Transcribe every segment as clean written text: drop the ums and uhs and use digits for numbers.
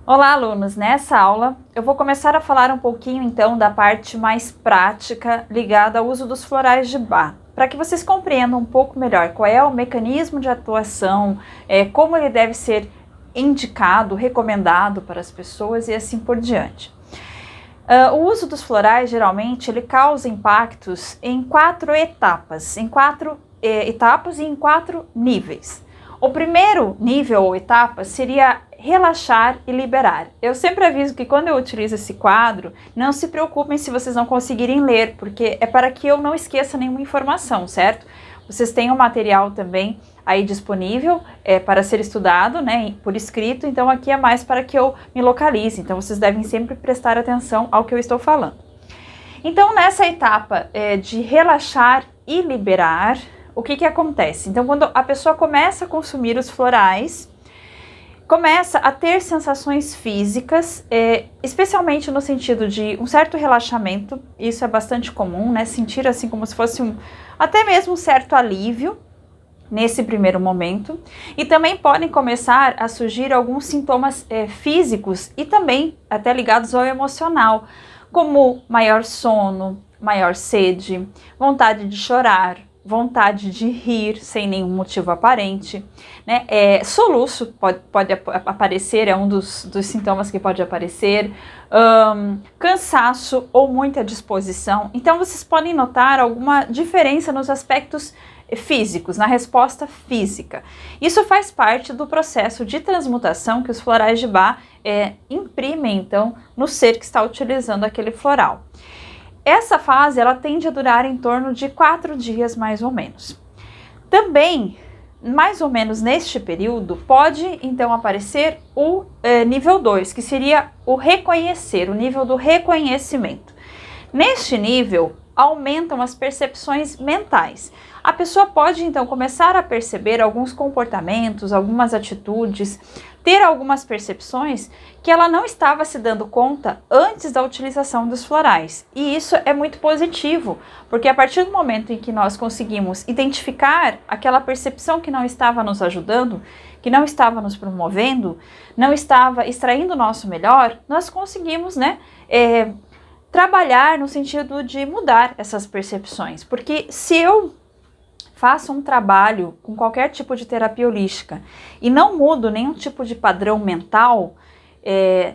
Olá, alunos! Nessa aula eu vou começar a falar um pouquinho então da parte mais prática ligada ao uso dos florais de Bach, para que vocês compreendam um pouco melhor qual é o mecanismo de atuação, como ele deve ser indicado, recomendado para as pessoas e assim por diante. O uso dos florais geralmente ele causa impactos em quatro etapas, e em quatro níveis. O primeiro nível ou etapa seria relaxar e liberar. Eu sempre aviso que quando eu utilizo esse quadro, não se preocupem se vocês não conseguirem ler, porque é para que eu não esqueça nenhuma informação, certo? Vocês têm o material também aí disponível para ser estudado, né, por escrito, então aqui é mais para que eu me localize, então vocês devem sempre prestar atenção ao que eu estou falando. Então nessa etapa de relaxar e liberar, o que acontece? Então quando a pessoa começa a consumir os florais, começa a ter sensações físicas, especialmente no sentido de um certo relaxamento, isso é bastante comum, né? Sentir assim como se fosse até mesmo um certo alívio nesse primeiro momento. E também podem começar a surgir alguns sintomas físicos e também até ligados ao emocional, como maior sono, maior sede, vontade de chorar, vontade de rir sem nenhum motivo aparente, né? Soluço pode aparecer, é um dos sintomas que pode aparecer, cansaço ou muita disposição. Então vocês podem notar alguma diferença nos aspectos físicos, na resposta física. Isso faz parte do processo de transmutação que os florais de Bach imprimem então no ser que está utilizando aquele floral. Essa fase ela tende a durar em torno de 4 dias mais ou menos. Também, mais ou menos neste período, pode então aparecer o nível 2, que seria o reconhecer, o nível do reconhecimento. Neste nível, aumentam as percepções mentais. A pessoa pode então começar a perceber alguns comportamentos, algumas atitudes, ter algumas percepções que ela não estava se dando conta antes da utilização dos florais. E isso é muito positivo, porque a partir do momento em que nós conseguimos identificar aquela percepção que não estava nos ajudando, que não estava nos promovendo, não estava extraindo o nosso melhor, nós conseguimos, trabalhar no sentido de mudar essas percepções. Porque se eu faço um trabalho com qualquer tipo de terapia holística e não mudo nenhum tipo de padrão mental,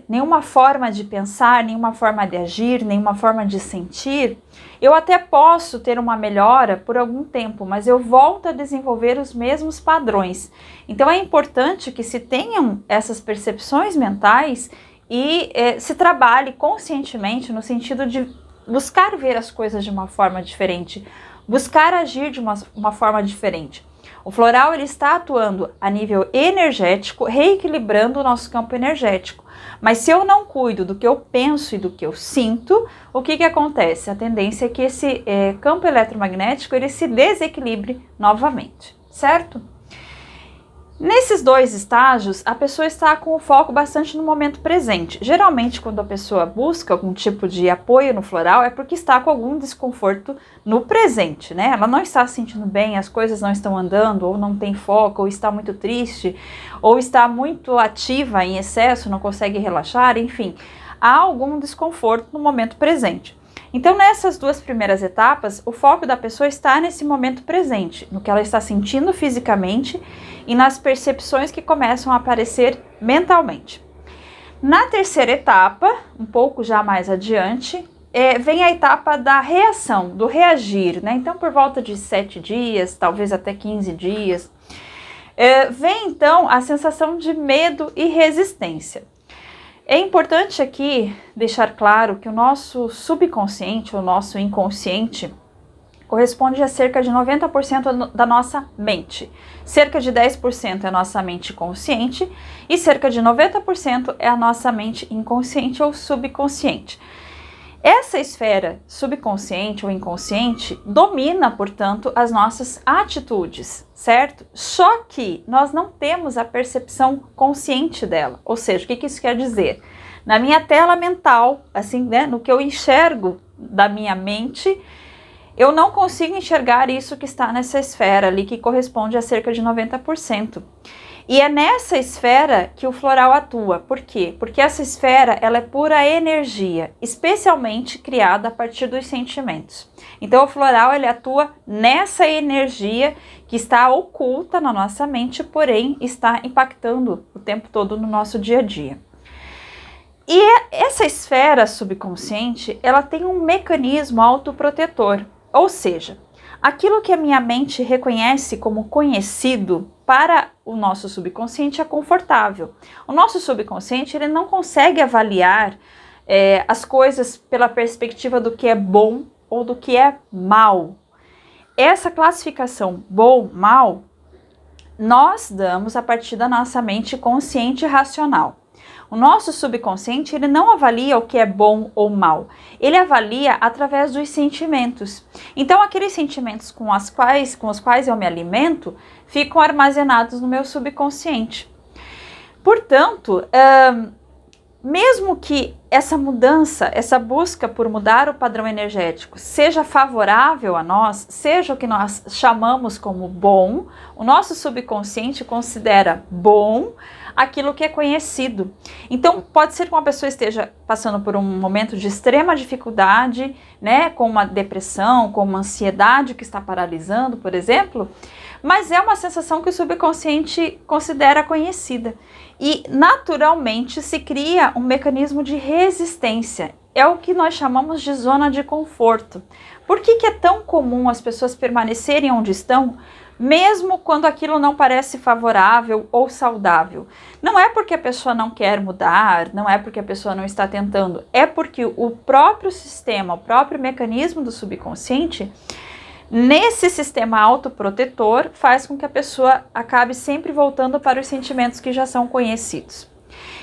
nenhuma forma de pensar, nenhuma forma de agir, nenhuma forma de sentir, eu até posso ter uma melhora por algum tempo, mas eu volto a desenvolver os mesmos padrões. Então é importante que se tenham essas percepções mentais e se trabalhe conscientemente no sentido de buscar ver as coisas de uma forma diferente, buscar agir de uma forma diferente. O floral ele está atuando a nível energético, reequilibrando o nosso campo energético. Mas se eu não cuido do que eu penso e do que eu sinto, o que acontece? A tendência é que esse campo eletromagnético ele se desequilibre novamente, certo? Nesses dois estágios, a pessoa está com o foco bastante no momento presente. Geralmente, quando a pessoa busca algum tipo de apoio no floral, é porque está com algum desconforto no presente, né? Ela não está se sentindo bem, as coisas não estão andando, ou não tem foco, ou está muito triste, ou está muito ativa em excesso, não consegue relaxar, enfim. Há algum desconforto no momento presente. Então, nessas duas primeiras etapas, o foco da pessoa está nesse momento presente, no que ela está sentindo fisicamente e nas percepções que começam a aparecer mentalmente. Na terceira etapa, um pouco já mais adiante, vem a etapa da reação, do reagir, né? Então, por volta de 7 dias, talvez até 15 dias, vem então a sensação de medo e resistência. É importante aqui deixar claro que o nosso subconsciente, o nosso inconsciente, corresponde a cerca de 90% da nossa mente. Cerca de 10% é a nossa mente consciente e cerca de 90% é a nossa mente inconsciente ou subconsciente. Essa esfera subconsciente ou inconsciente domina, portanto, as nossas atitudes, certo? Só que nós não temos a percepção consciente dela. Ou seja, o que isso quer dizer? Na minha tela mental, assim, né, no que eu enxergo da minha mente, eu não consigo enxergar isso que está nessa esfera ali, que corresponde a cerca de 90%. E é nessa esfera que o floral atua. Por quê? Porque essa esfera ela é pura energia, especialmente criada a partir dos sentimentos. Então o floral ele atua nessa energia que está oculta na nossa mente, porém está impactando o tempo todo no nosso dia a dia. E essa esfera subconsciente, ela tem um mecanismo autoprotetor, ou seja, aquilo que a minha mente reconhece como conhecido para o nosso subconsciente é confortável. O nosso subconsciente ele não consegue avaliar as coisas pela perspectiva do que é bom ou do que é mal. Essa classificação bom, mal, nós damos a partir da nossa mente consciente e racional. O nosso subconsciente ele não avalia o que é bom ou mal, ele avalia através dos sentimentos. Então aqueles sentimentos com os quais eu me alimento ficam armazenados no meu subconsciente. Portanto, mesmo que essa mudança, essa busca por mudar o padrão energético seja favorável a nós, seja o que nós chamamos como bom, o nosso subconsciente considera bom aquilo que é conhecido. Então, pode ser que uma pessoa esteja passando por um momento de extrema dificuldade, né, com uma depressão, com uma ansiedade que está paralisando, por exemplo, mas é uma sensação que o subconsciente considera conhecida. E, naturalmente, se cria um mecanismo de resistência. É o que nós chamamos de zona de conforto. Por que é tão comum as pessoas permanecerem onde estão, mesmo quando aquilo não parece favorável ou saudável? Não é porque a pessoa não quer mudar, não é porque a pessoa não está tentando, é porque o próprio sistema, o próprio mecanismo do subconsciente, nesse sistema autoprotetor, faz com que a pessoa acabe sempre voltando para os sentimentos que já são conhecidos.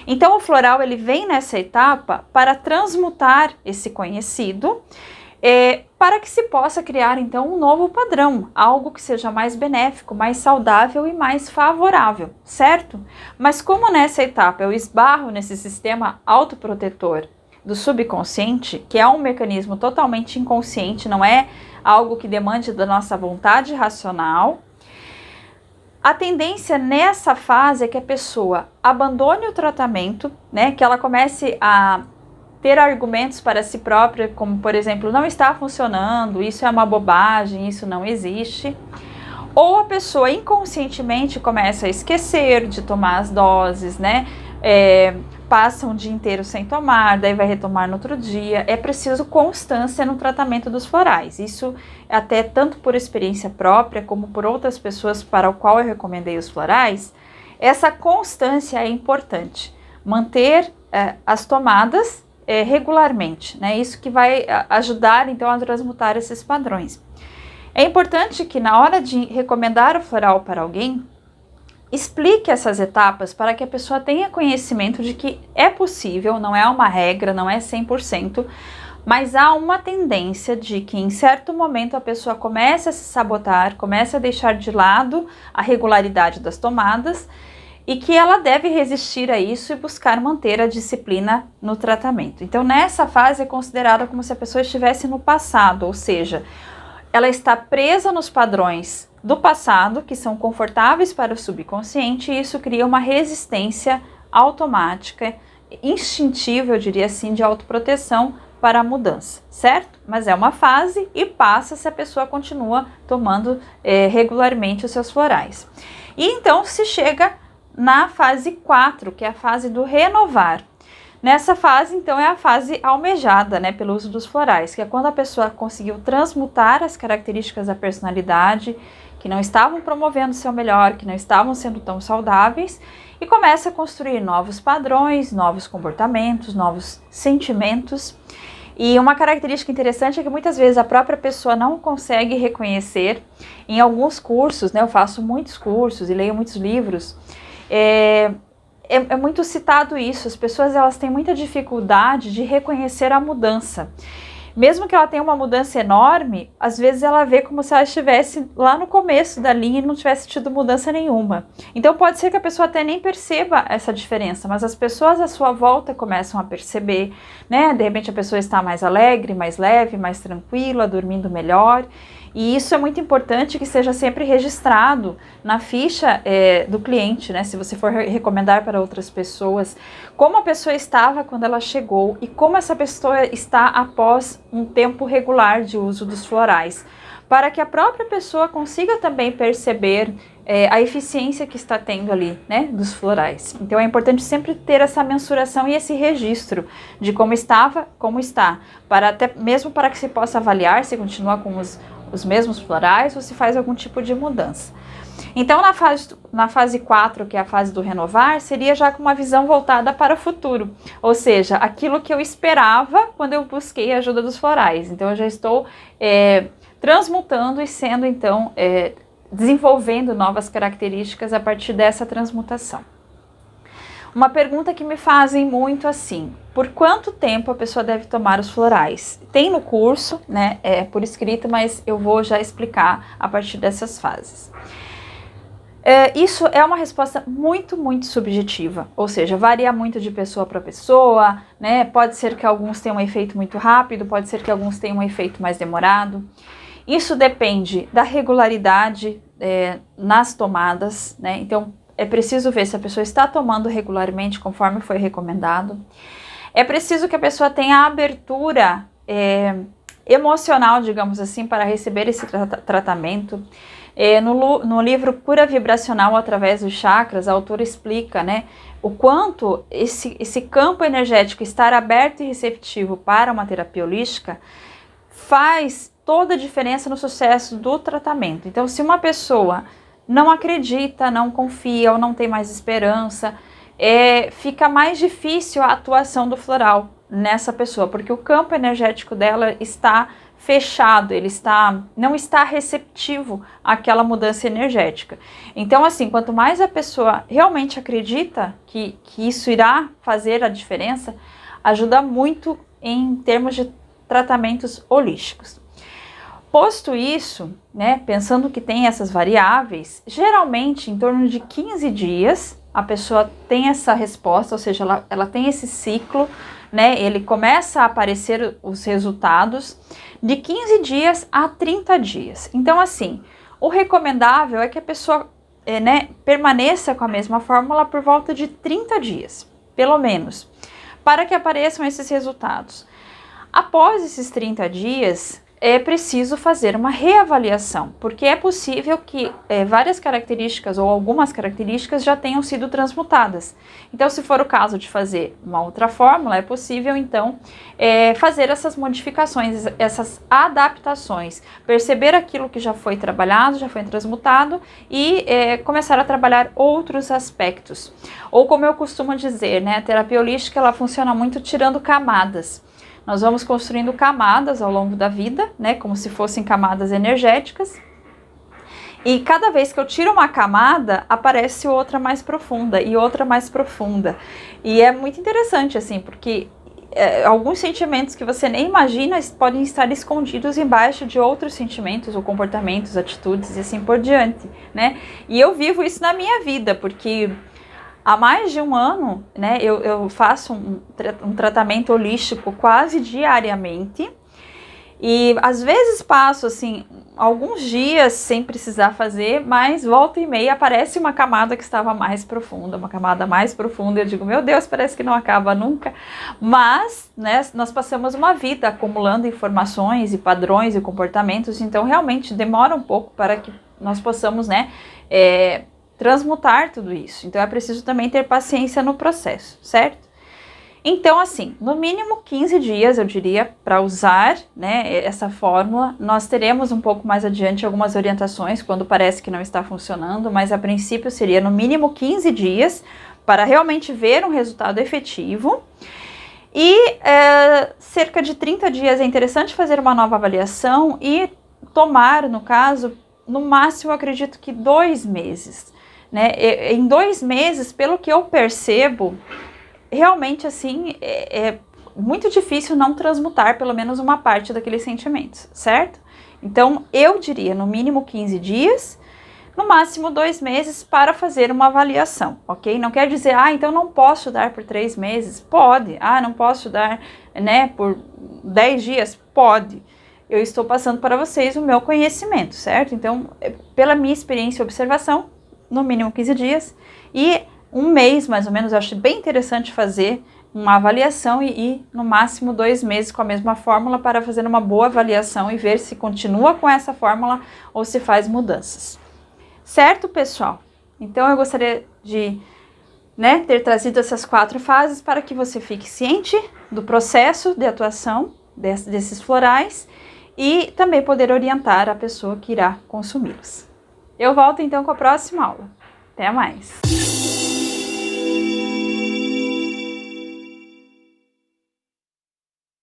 Então o floral ele vem nessa etapa para transmutar esse conhecido, para que se possa criar então um novo padrão, algo que seja mais benéfico, mais saudável e mais favorável, certo? Mas como nessa etapa eu esbarro nesse sistema autoprotetor do subconsciente, que é um mecanismo totalmente inconsciente, não é algo que demande da nossa vontade racional, a tendência nessa fase é que a pessoa abandone o tratamento, né, que ela comece a ter argumentos para si própria, como por exemplo, não está funcionando, isso é uma bobagem, isso não existe. Ou a pessoa inconscientemente começa a esquecer de tomar as doses, né? Passa um dia inteiro sem tomar, daí vai retomar no outro dia. É preciso constância no tratamento dos florais. Isso até tanto por experiência própria, como por outras pessoas para o qual eu recomendei os florais. Essa constância é importante. Manter as tomadas regularmente, né? Isso que vai ajudar então a transmutar esses padrões. É importante que na hora de recomendar o floral para alguém, explique essas etapas para que a pessoa tenha conhecimento de que é possível, não é uma regra, não é 100%, mas há uma tendência de que em certo momento a pessoa comece a se sabotar, comece a deixar de lado a regularidade das tomadas e que ela deve resistir a isso e buscar manter a disciplina no tratamento. Então nessa fase é considerada como se a pessoa estivesse no passado, ou seja, ela está presa nos padrões do passado, que são confortáveis para o subconsciente, e isso cria uma resistência automática, instintiva, eu diria assim, de autoproteção para a mudança, certo? Mas é uma fase e passa se a pessoa continua tomando regularmente os seus florais. E então se chega na fase 4, que é a fase do renovar. Nessa fase, então, é a fase almejada, né, pelo uso dos florais, que é quando a pessoa conseguiu transmutar as características da personalidade, que não estavam promovendo o seu melhor, que não estavam sendo tão saudáveis, e começa a construir novos padrões, novos comportamentos, novos sentimentos. E uma característica interessante é que muitas vezes a própria pessoa não consegue reconhecer. Em alguns cursos, né, eu faço muitos cursos e leio muitos livros, é muito citado isso, as pessoas elas têm muita dificuldade de reconhecer a mudança. Mesmo que ela tenha uma mudança enorme, às vezes ela vê como se ela estivesse lá no começo da linha e não tivesse tido mudança nenhuma. Então pode ser que a pessoa até nem perceba essa diferença, mas as pessoas à sua volta começam a perceber, né? De repente a pessoa está mais alegre, mais leve, mais tranquila, dormindo melhor. E isso é muito importante que seja sempre registrado na ficha do cliente, né? Se você for recomendar para outras pessoas, como a pessoa estava quando ela chegou e como essa pessoa está após um tempo regular de uso dos florais, para que a própria pessoa consiga também perceber a eficiência que está tendo ali, né, dos florais. Então é importante sempre ter essa mensuração e esse registro de como estava, como está, para até mesmo para que se possa avaliar se continua com os mesmos florais ou se faz algum tipo de mudança. Então na fase 4, que é a fase do renovar, seria já com uma visão voltada para o futuro, ou seja, aquilo que eu esperava quando eu busquei a ajuda dos florais. Então eu já estou transmutando e sendo então desenvolvendo novas características a partir dessa transmutação. Uma pergunta que me fazem muito assim: por quanto tempo a pessoa deve tomar os florais? Tem no curso, né, por escrito, mas eu vou já explicar a partir dessas fases. Isso é uma resposta muito, muito subjetiva, ou seja, varia muito de pessoa para pessoa, né? Pode ser que alguns tenham um efeito muito rápido, pode ser que alguns tenham um efeito mais demorado. Isso depende da regularidade nas tomadas, né? Então, é preciso ver se a pessoa está tomando regularmente conforme foi recomendado. É preciso que a pessoa tenha abertura emocional, digamos assim, para receber esse tratamento. No livro Cura Vibracional através dos Chakras, a autora explica, né, o quanto esse campo energético estar aberto e receptivo para uma terapia holística faz toda a diferença no sucesso do tratamento. Então, se uma pessoa não acredita, não confia ou não tem mais esperança, fica mais difícil a atuação do floral nessa pessoa, porque o campo energético dela está fechado, ele não está receptivo àquela mudança energética. Então, assim, quanto mais a pessoa realmente acredita que isso irá fazer a diferença, ajuda muito em termos de tratamentos holísticos. Posto isso, né, pensando que tem essas variáveis, geralmente em torno de 15 dias a pessoa tem essa resposta, ou seja, ela tem esse ciclo, né, ele começa a aparecer os resultados de 15 dias a 30 dias. Então, assim, o recomendável é que a pessoa permaneça com a mesma fórmula por volta de 30 dias, pelo menos, para que apareçam esses resultados. Após esses 30 dias, é preciso fazer uma reavaliação, porque é possível que várias características ou algumas características já tenham sido transmutadas. Então, se for o caso de fazer uma outra fórmula, é possível, então, fazer essas modificações, essas adaptações, perceber aquilo que já foi trabalhado, já foi transmutado e começar a trabalhar outros aspectos. Ou como eu costumo dizer, né, a terapia holística ela funciona muito tirando camadas. Nós vamos construindo camadas ao longo da vida, né, como se fossem camadas energéticas. E cada vez que eu tiro uma camada, aparece outra mais profunda e outra mais profunda. E é muito interessante, assim, porque alguns sentimentos que você nem imagina podem estar escondidos embaixo de outros sentimentos ou comportamentos, atitudes e assim por diante, né? E eu vivo isso na minha vida, porque há mais de um ano, né, eu faço um tratamento holístico quase diariamente e às vezes passo assim alguns dias sem precisar fazer, mas volta e meia aparece uma camada que estava mais profunda, uma camada mais profunda. Eu digo, meu Deus, parece que não acaba nunca. Mas, né, nós passamos uma vida acumulando informações e padrões e comportamentos, então realmente demora um pouco para que nós possamos, né, transmutar tudo isso. Então é preciso também ter paciência no processo, certo? Então, assim, no mínimo 15 dias, eu diria, para usar, né, essa fórmula. Nós teremos um pouco mais adiante algumas orientações quando parece que não está funcionando, mas a princípio seria no mínimo 15 dias para realmente ver um resultado efetivo. E cerca de 30 dias é interessante fazer uma nova avaliação e tomar, no caso, no máximo, eu acredito que 2 meses. Né? Em 2 meses, pelo que eu percebo, realmente assim é muito difícil não transmutar pelo menos uma parte daqueles sentimentos, certo? Então eu diria no mínimo 15 dias, no máximo 2 meses para fazer uma avaliação, ok? Não quer dizer, então não posso dar por 3 meses? Pode. Não posso dar, né, por 10 dias? Pode. eu estou passando para vocês o meu conhecimento, certo? Então, pela minha experiência e observação, no mínimo 15 dias, e um mês mais ou menos, eu acho bem interessante fazer uma avaliação e no máximo 2 meses com a mesma fórmula para fazer uma boa avaliação e ver se continua com essa fórmula ou se faz mudanças. Certo, pessoal? Então eu gostaria de ter trazido essas 4 fases para que você fique ciente do processo de atuação desses florais e também poder orientar a pessoa que irá consumi-los. Eu volto então com a próxima aula. Até mais!